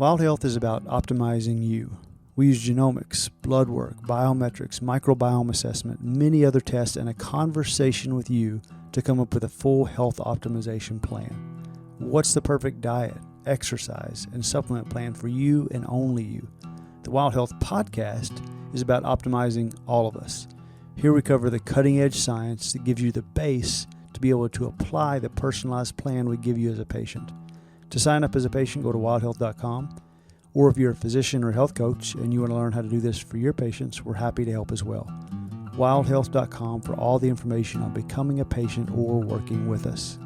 Wild Health is about optimizing you. We use genomics, blood work, biometrics, microbiome assessment, many other tests, and a conversation with you to come up with a full health optimization plan. What's the perfect diet, exercise, and supplement plan for you and only you? The Wild Health podcast is about optimizing all of us. Here we cover the cutting-edge science that gives you the base to be able to apply the personalized plan we give you as a patient. To sign up as a patient, go to wildhealth.com. Or if you're a physician or health coach and you want to learn how to do this for your patients, we're happy to help as well. Wildhealth.com for all the information on becoming a patient or working with us.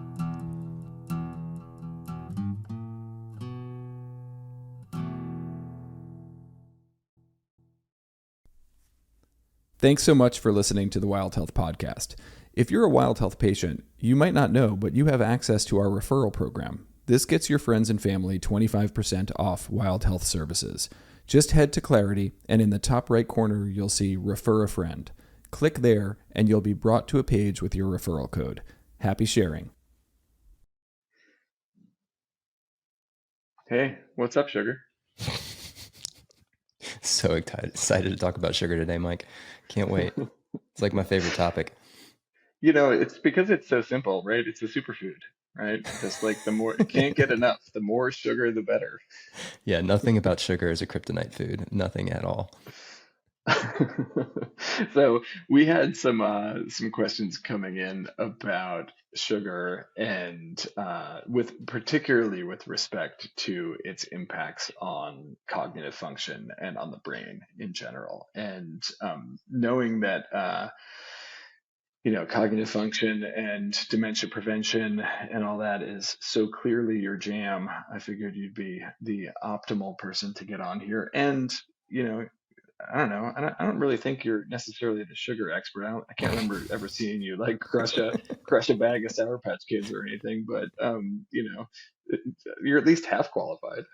Thanks so much for listening to the Wild Health Podcast. If you're a Wild Health patient, you might not know, but you have access to our referral program. This gets your friends and family 25% off Wild Health services. Just head to Clarity, and in the top right corner, you'll see Refer a Friend. Click there, and you'll be brought to a page with your referral code. Happy sharing. Hey, what's up, Sugar? So excited to talk about sugar today, Mike. Can't wait. It's like my favorite topic. You know, it's because it's so simple, right? It's a superfood, right? Just like the more, it can't get enough. The more sugar, the better. Yeah, nothing about sugar is a kryptonite food. Nothing at all. So we had some questions coming in about sugar and particularly with respect to its impacts on cognitive function and on the brain in general. And knowing that cognitive function and dementia prevention and all that is so clearly your jam, I figured you'd be the optimal person to get on here. And I don't know. I don't really think you're necessarily the sugar expert. I can't remember ever seeing you like crush a bag of Sour Patch Kids or anything. But you're at least half qualified.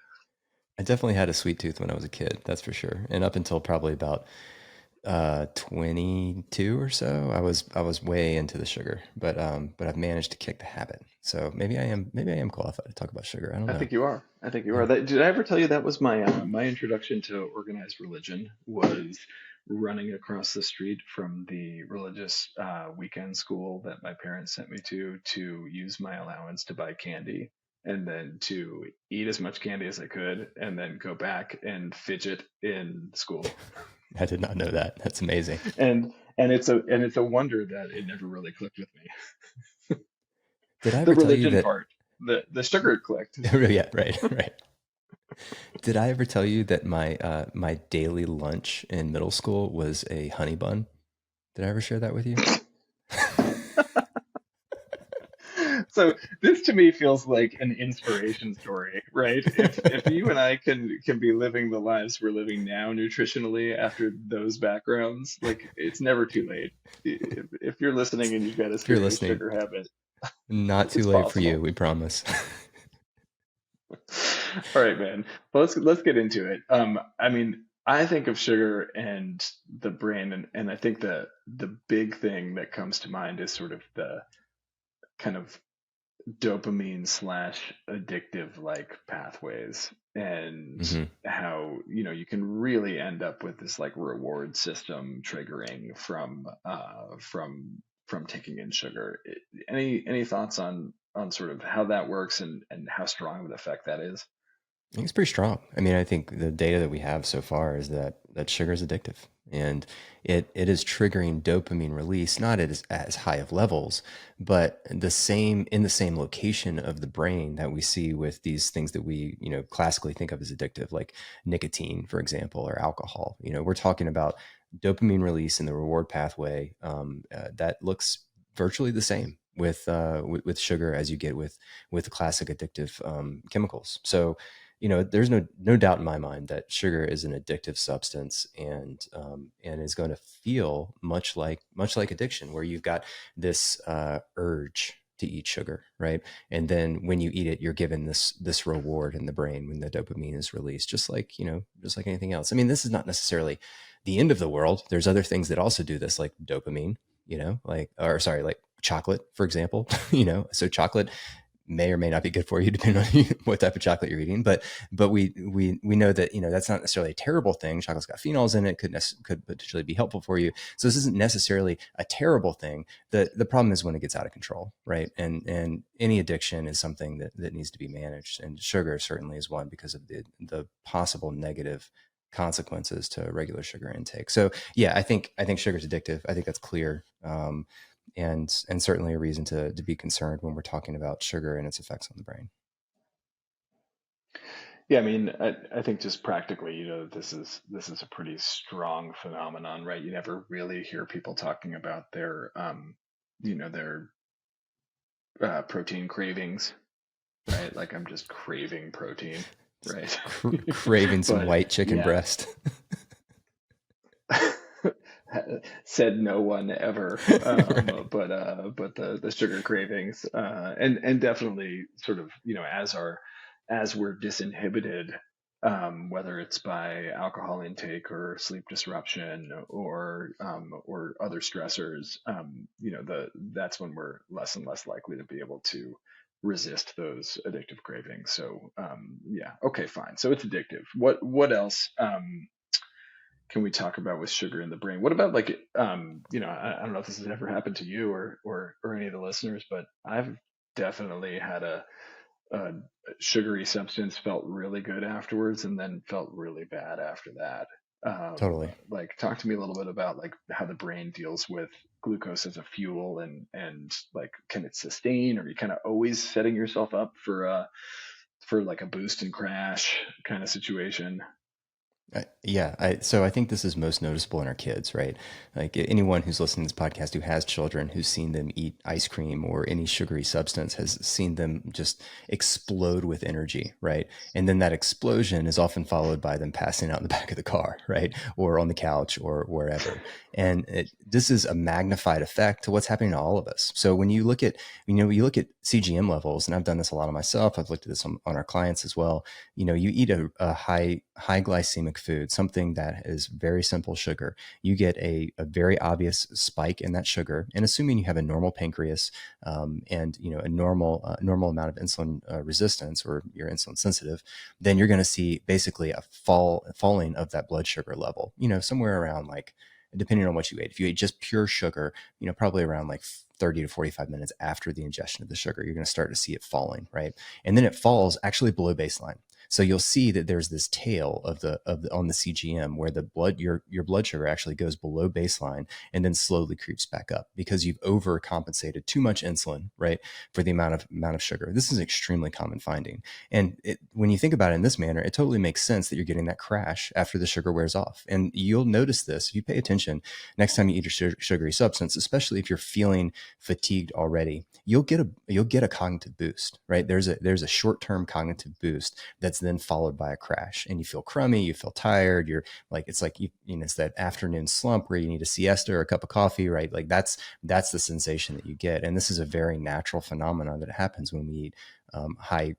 I definitely had a sweet tooth when I was a kid, that's for sure. And up until probably about 22 or so, I was way into the sugar. But I've managed to kick the habit. So maybe I am qualified to talk about sugar. I don't know. I think you are. Did I ever tell you that was my my introduction to organized religion? Was running across the street from the religious weekend school that my parents sent me to use my allowance to buy candy and then to eat as much candy as I could and then go back and fidget in school. I did not know that. That's amazing. And it's a wonder that it never really clicked with me. Did I ever tell you that part? The sugar clicked. Yeah, right. Did I ever tell you that my daily lunch in middle school was a honey bun? Did I ever share that with you? So this to me feels like an inspiration story, right? If you and I can be living the lives we're living now nutritionally after those backgrounds, like it's never too late. If you're listening and you've got a serious sugar habit, not too late for you, we promise. All right, man. Well, let's get into it. I mean, I think of sugar and the brain, and I think the big thing that comes to mind is sort of the kind of dopamine / addictive like pathways and how you can really end up with this like reward system triggering from taking in sugar. Any thoughts on sort of how that works and how strong of an effect that is? I think it's pretty strong. I mean, I think the data that we have so far is that sugar is addictive, and it is triggering dopamine release, not at as high of levels, but in the same location of the brain that we see with these things that we classically think of as addictive, like nicotine, for example, or alcohol. We're talking about dopamine release in the reward pathway that looks virtually the same with sugar as you get with the classic addictive chemicals. So there's no doubt in my mind that sugar is an addictive substance and is going to feel much like addiction, where you've got this urge to eat sugar, right? And then when you eat it, you're given this reward in the brain when the dopamine is released, just like anything else. I mean, this is not necessarily the end of the world. There's other things that also do this, like dopamine, like chocolate, for example. So chocolate may or may not be good for you depending on what type of chocolate you're eating. But we know that, that's not necessarily a terrible thing. Chocolate's got phenols in it, could potentially be helpful for you. So this isn't necessarily a terrible thing. The problem is when it gets out of control, right? And any addiction is something that needs to be managed. And sugar certainly is one, because of the possible negative consequences to regular sugar intake. So yeah, I think sugar is addictive. I think that's clear. And certainly a reason to be concerned when we're talking about sugar and its effects on the brain. Yeah, I mean, I think just practically, this is a pretty strong phenomenon, right? You never really hear people talking about their protein cravings, right? Like, I'm just craving protein, right? Craving some But white chicken yeah, breast. said no one ever. Right. But the sugar cravings, and definitely sort of, as we're disinhibited, whether it's by alcohol intake or sleep disruption or other stressors, that's when we're less and less likely to be able to resist those addictive cravings. So yeah, okay, fine. So it's addictive. What else can we talk about with sugar in the brain? What about, like, I don't know if this has ever happened to you or any of the listeners, but I've definitely had a sugary substance felt really good afterwards and then felt really bad after that. Totally. Like, talk to me a little bit about, like, how the brain deals with glucose as a fuel, and like, can it sustain, or are you kind of always setting yourself up for like a boost and crash kind of situation? So I think this is most noticeable in our kids, right? Like anyone who's listening to this podcast who has children, who's seen them eat ice cream or any sugary substance, has seen them just explode with energy, right? And then that explosion is often followed by them passing out in the back of the car, right? Or on the couch or wherever. And this is a magnified effect to what's happening to all of us. So when you look at CGM levels, and I've done this a lot of myself, I've looked at this on our clients as well. You eat a high glycemic food, something that is very simple sugar, you get a very obvious spike in that sugar. And assuming you have a normal pancreas, and a normal amount of insulin resistance, or you're insulin sensitive, then you're going to see basically a falling of that blood sugar level. Somewhere around, like, depending on what you ate. If you ate just pure sugar, probably around like 30 to 45 minutes after the ingestion of the sugar, you're going to start to see it falling, right? And then it falls actually below baseline. So you'll see that there's this tail of the on the CGM where your blood sugar actually goes below baseline and then slowly creeps back up, because you've overcompensated too much insulin, right, for the amount of sugar. This is an extremely common finding. And when you think about it in this manner, it totally makes sense that you're getting that crash after the sugar wears off. And you'll notice this if you pay attention next time you eat a sugary substance, especially if you're feeling fatigued already. You'll get a cognitive boost, right? There's a short-term cognitive boost that's then followed by a crash, and you feel crummy, you feel tired, you're like, it's like it's that afternoon slump where you need a siesta or a cup of coffee, right? Like that's the sensation that you get. And this is a very natural phenomenon that happens when we eat high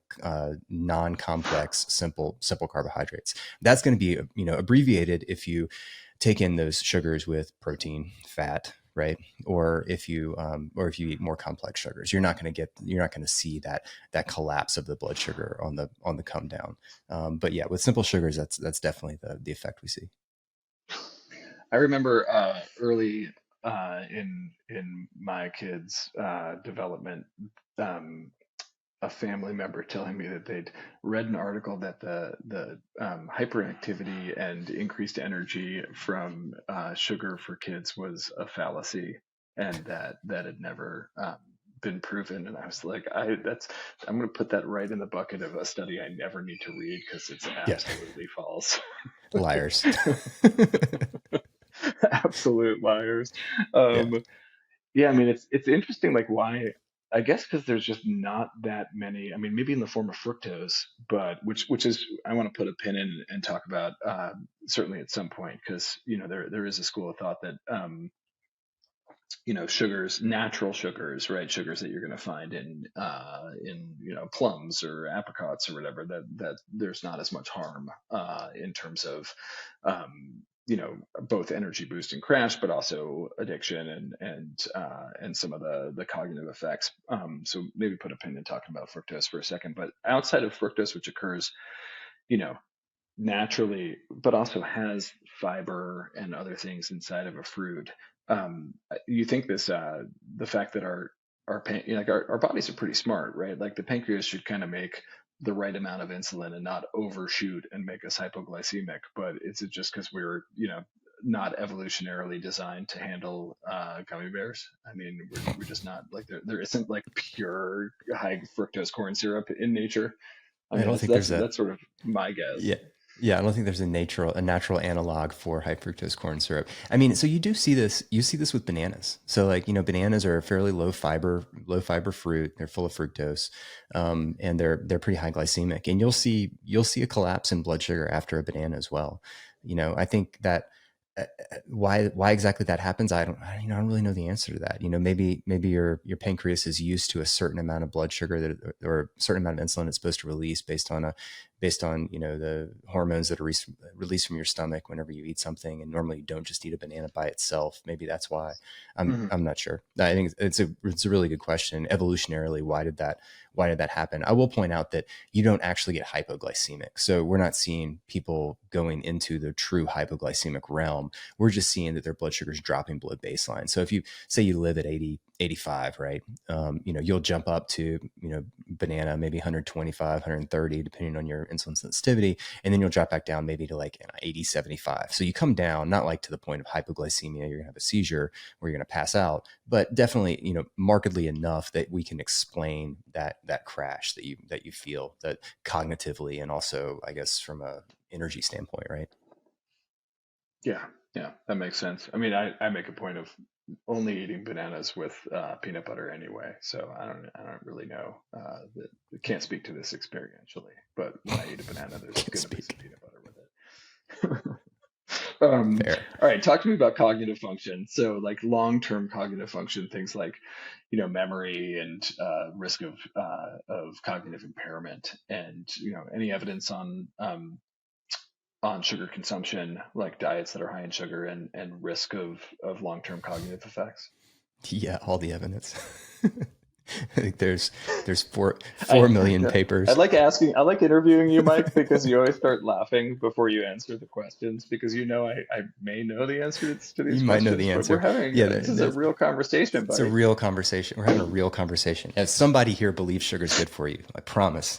non-complex simple carbohydrates. That's going to be abbreviated if you take in those sugars with protein, fat, right? Or if you eat more complex sugars, you're not going to see that collapse of the blood sugar on the come down. But yeah, with simple sugars, that's definitely the effect we see. I remember early in my kids' development, a family member telling me that they'd read an article that the hyperactivity and increased energy from sugar for kids was a fallacy, and that had never been proven. And I was like, I'm going to put that right in the bucket of a study I never need to read, because it's Yeah, absolutely false. liars. Absolute liars. Yeah. Yeah, I mean, it's interesting, like, why. I guess because there's just not that many. I mean, maybe in the form of fructose, but which is, I want to put a pin in and talk about certainly at some point, because there is a school of thought that sugars, natural sugars, right, sugars that you're going to find in plums or apricots or whatever, that there's not as much harm in terms of both energy boost and crash, but also addiction and some of the cognitive effects. So maybe put a pin in talking about fructose for a second. But outside of fructose, which occurs, you know, naturally, but also has fiber and other things inside of a fruit. You think the fact that our bodies are pretty smart, right? Like the pancreas should kind of make the right amount of insulin and not overshoot and make us hypoglycemic. But is it just because we're, not evolutionarily designed to handle gummy bears? I mean, we're just not like there isn't like pure high fructose corn syrup in nature. I I mean, don't think there's that's sort of my guess. yeah. Yeah, I don't think there's a natural analog for high fructose corn syrup. I mean, so you do see this. You see this with bananas. So like, bananas are a fairly low fiber fruit. They're full of fructose, and they're pretty high glycemic. And you'll see a collapse in blood sugar after a banana as well. I think that why exactly that happens, I don't really know the answer to that. Maybe your pancreas is used to a certain amount of blood sugar or a certain amount of insulin it's supposed to release based on the hormones that are released from your stomach whenever you eat something, and normally you don't just eat a banana by itself. Maybe that's why. I'm not sure. I think it's a really good question. Evolutionarily, why did that happen? I will point out that you don't actually get hypoglycemic. So we're not seeing people going into the true hypoglycemic realm. We're just seeing that their blood sugar is dropping below baseline. So if you say you live at 80, 85, right? You'll jump up to, banana, maybe 125, 130, depending on your insulin sensitivity. And then you'll drop back down maybe to like 80, 75. So you come down, not like to the point of hypoglycemia, you're gonna have a seizure where you're gonna pass out, but definitely, markedly enough that we can explain that crash that you feel, that cognitively, and also, I guess, from a energy standpoint, right? Yeah, that makes sense. I mean, I make a point of only eating bananas with peanut butter anyway, so I don't really know. Can't speak to this experientially, but when I eat a banana, there's going to be some peanut butter with it. Fair. All right, talk to me about cognitive function. So, like long-term cognitive function, things like, memory and risk of cognitive impairment, and any evidence on sugar consumption, like diets that are high in sugar and risk of long-term cognitive effects. Yeah, all the evidence. I think there's 4 million papers. I like interviewing you, Mike, because you always start laughing before you answer the questions, because I may know the answers to these You questions. might know the But answer. we're having this is a real conversation, buddy. It's a real conversation. We're having a real conversation. And somebody here believes sugar's good for you. I promise.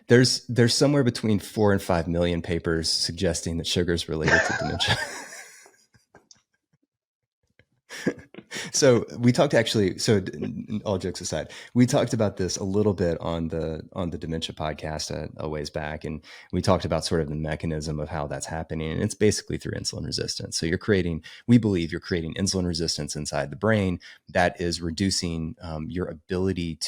There's somewhere between 4 and 5 million papers suggesting that sugar is related to dementia. So we talked all jokes aside, we talked about this a little bit on the dementia podcast a ways back. And we talked about sort of the mechanism of how that's happening. And it's basically through insulin resistance. So we believe you're creating insulin resistance inside the brain that is reducing your ability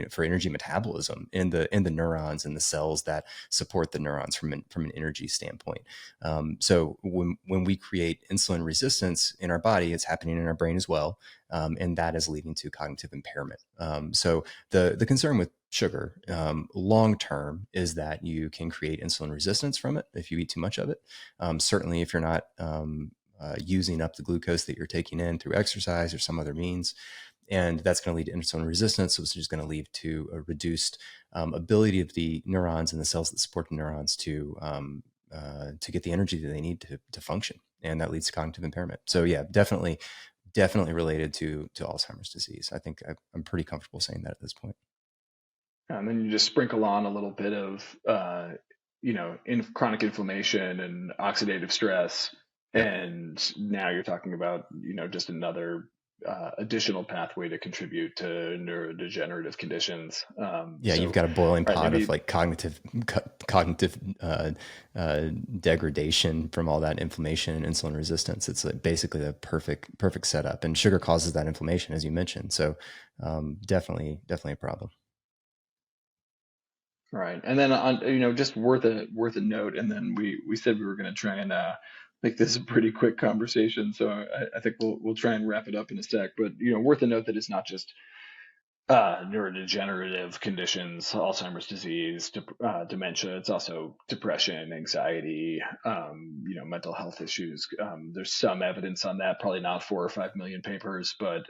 for energy metabolism in the neurons and the cells that support the neurons from an energy standpoint. So when we create insulin resistance in our body, it's happening in our brain as well, and that is leading to cognitive impairment. So the concern with sugar long term is that you can create insulin resistance from it if you eat too much of it. Certainly, if you're not using up the glucose that you're taking in through exercise or some other means. And that's going to lead to insulin resistance, which is going to lead to a reduced ability of the neurons and the cells that support the neurons to get the energy that they need to function, and that leads to cognitive impairment. So yeah, definitely related to Alzheimer's disease. I think I'm pretty comfortable saying that at this point. And then you just sprinkle on a little bit of in chronic inflammation and oxidative stress, and now you're talking about just another additional pathway to contribute to neurodegenerative conditions. You've got a boiling pot of like cognitive degradation from all that inflammation and insulin resistance. It's like basically the perfect setup, and sugar causes that inflammation, as you mentioned. So definitely a problem. Right, and then on just worth a note, and then we said we were going to try and make this a pretty quick conversation, so I think we'll try and wrap it up in a sec. But worth a note that it's not just neurodegenerative conditions, Alzheimer's disease, dementia. It's also depression, anxiety, mental health issues. There's some evidence on that, probably not 4 or 5 million papers, but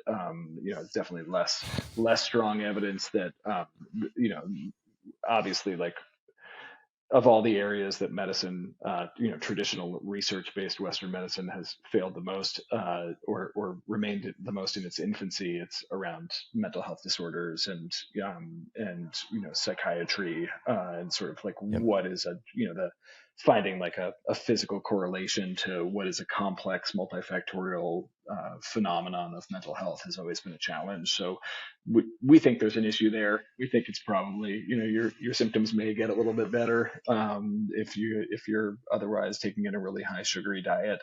it's definitely less strong evidence that obviously, like, of all the areas that medicine, traditional research-based Western medicine has failed the most, or remained the most in its infancy, it's around mental health disorders and psychiatry, and sort of like Yep. what is the finding like a physical correlation to what is a complex multifactorial phenomenon of mental health has always been a challenge. So we think there's an issue there. We think it's probably, your symptoms may get a little bit better if you're otherwise taking in a really high sugary diet,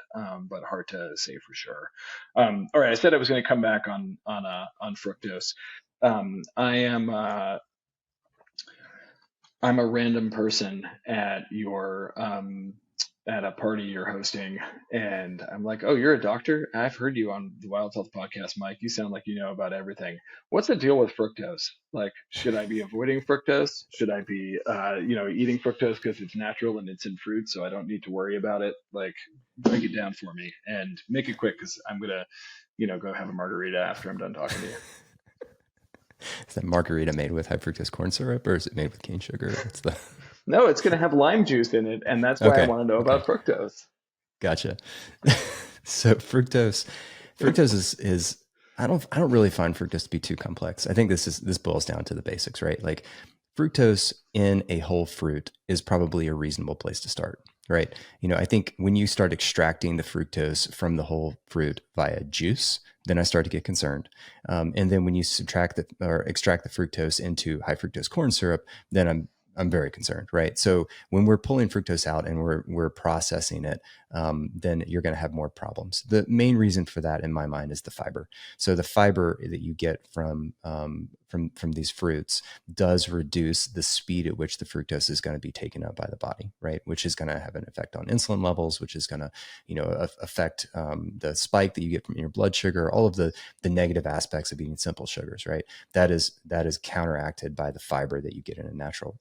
but hard to say for sure. All right, I said I was going to come back on fructose. I'm a random person at a party you're hosting, and I'm like, "Oh, you're a doctor? I've heard you on the Wild Health podcast, Mike. You sound like you know about everything. What's the deal with fructose? Like, should I be avoiding fructose? Should I be, eating fructose because it's natural and it's in fruit, so I don't need to worry about it? Like, break it down for me and make it quick because I'm gonna, go have a margarita after I'm done talking to you." Is that margarita made with high fructose corn syrup, or is it made with cane sugar? What's the No, it's gonna have lime juice in it, and that's why I Okay. want to know Okay. about fructose. Gotcha. So fructose is I don't really find fructose to be too complex. I think this boils down to the basics, right? Like fructose in a whole fruit is probably a reasonable place to start, right? I think when you start extracting the fructose from the whole fruit via juice, then I start to get concerned. And then when you extract the fructose into high fructose corn syrup, then I'm very concerned, right? So when we're pulling fructose out and we're processing it, then you're going to have more problems. The main reason for that, in my mind, is the fiber. So the fiber that you get from these fruits does reduce the speed at which the fructose is going to be taken up by the body, right? Which is going to have an effect on insulin levels, which is going to, affect the spike that you get from your blood sugar, all of the negative aspects of eating simple sugars, right? That is counteracted by the fiber that you get in a natural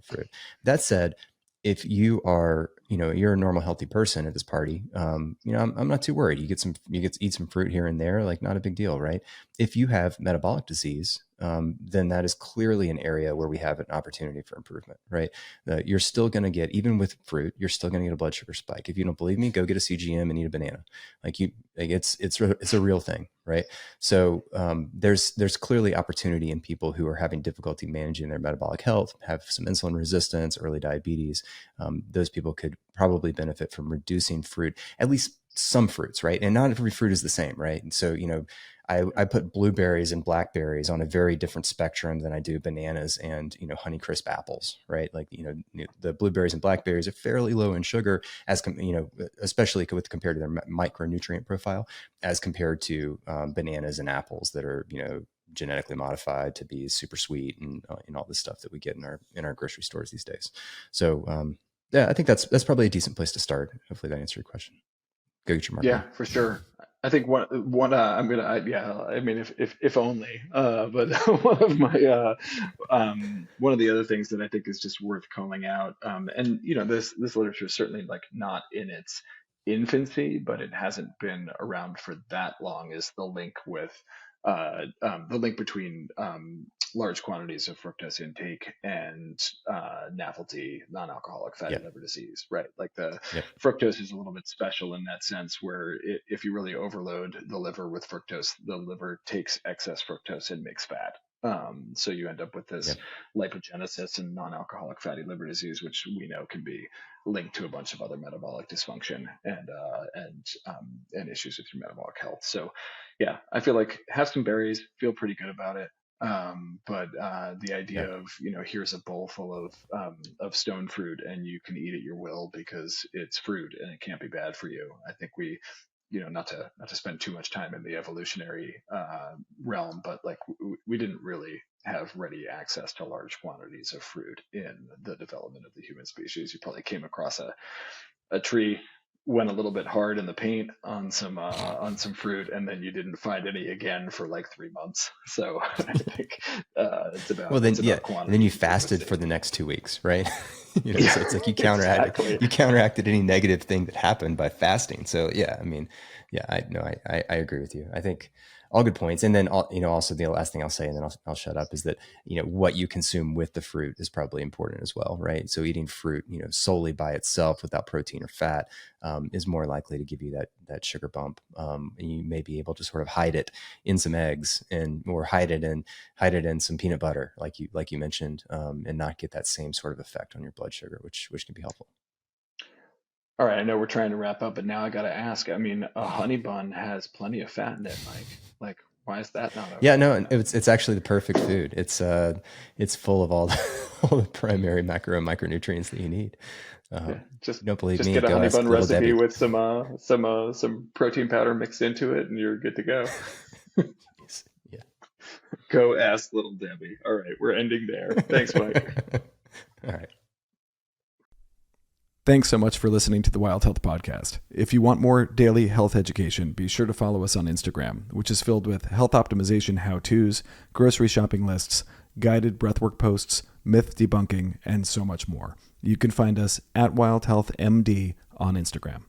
fruit. That said, if you are, you're a normal healthy person at this party, I'm not too worried. You get to eat some fruit here and there, like not a big deal, right? If you have metabolic disease, then that is clearly an area where we have an opportunity for improvement, right? You're still going to get, even with fruit, you're still going to get a blood sugar spike. If you don't believe me, go get a CGM and eat a banana. It's a real thing, right? So there's clearly opportunity in people who are having difficulty managing their metabolic health, have some insulin resistance, early diabetes. Those people could probably benefit from reducing fruit, at least some fruits, right? And not every fruit is the same, right? And so, I put blueberries and blackberries on a very different spectrum than I do bananas and, Honeycrisp apples, right? Like, the blueberries and blackberries are fairly low in sugar especially compared to their micronutrient profile as compared to bananas and apples that are, genetically modified to be super sweet and all this stuff that we get in our grocery stores these days. So, yeah, I think that's probably a decent place to start. Hopefully that answered your question. Go get your Yeah, margarita. for sure. I think I'm gonna yeah, I mean, if only, but one of the other things that I think is just worth calling out, and this literature is certainly like not in its infancy, but it hasn't been around for that long, is the link between large quantities of fructose intake and NAFLD, non-alcoholic fatty Yep. liver disease, right? Like the Yep. fructose is a little bit special in that sense, where if you really overload the liver with fructose, the liver takes excess fructose and makes fat. So you end up with this Yep. lipogenesis and non-alcoholic fatty liver disease, which we know can be linked to a bunch of other metabolic dysfunction and issues with your metabolic health. So, yeah, I feel like have some berries, feel pretty good about it. But the idea Yep. of, here's a bowl full of stone fruit and you can eat at your will because it's fruit and it can't be bad for you. I think not to spend too much time in the evolutionary realm, but like we didn't really have ready access to large quantities of fruit in the development of the human species. You probably came across a tree went a little bit hard in the paint on some fruit, and then you didn't find any again for like 3 months. So I think Well, then, it's yeah, about and then you quantity, fasted for frequency. the next 2 weeks, right? Yeah, So it's like exactly. you counteracted any negative thing that happened by fasting. So yeah, I mean, yeah, I agree with you. I think all good points. And then, also the last thing I'll say, and then I'll shut up, is that, what you consume with the fruit is probably important as well, right? So eating fruit, solely by itself without protein or fat, is more likely to give you that sugar bump. And you may be able to sort of hide it in some eggs or hide it in some peanut butter, like you mentioned, and not get that same sort of effect on your blood sugar, which can be helpful. All right, I know we're trying to wrap up, but now I got to ask. I mean, a honey bun has plenty of fat in it, Mike. Like, why is that not Yeah, okay? no, it's actually the perfect food. It's full of all all the primary macro and micronutrients that you need. Yeah, You don't believe just me? get a Go honey ask bun little recipe Debbie. with some protein powder mixed into it, and you're good to go. Yeah. Go ask little Debbie. All right, we're ending there. Thanks, Mike. All right. Thanks so much for listening to the Wild Health Podcast. If you want more daily health education, be sure to follow us on Instagram, which is filled with health optimization how-tos, grocery shopping lists, guided breathwork posts, myth debunking, and so much more. You can find us at Wild Health MD on Instagram.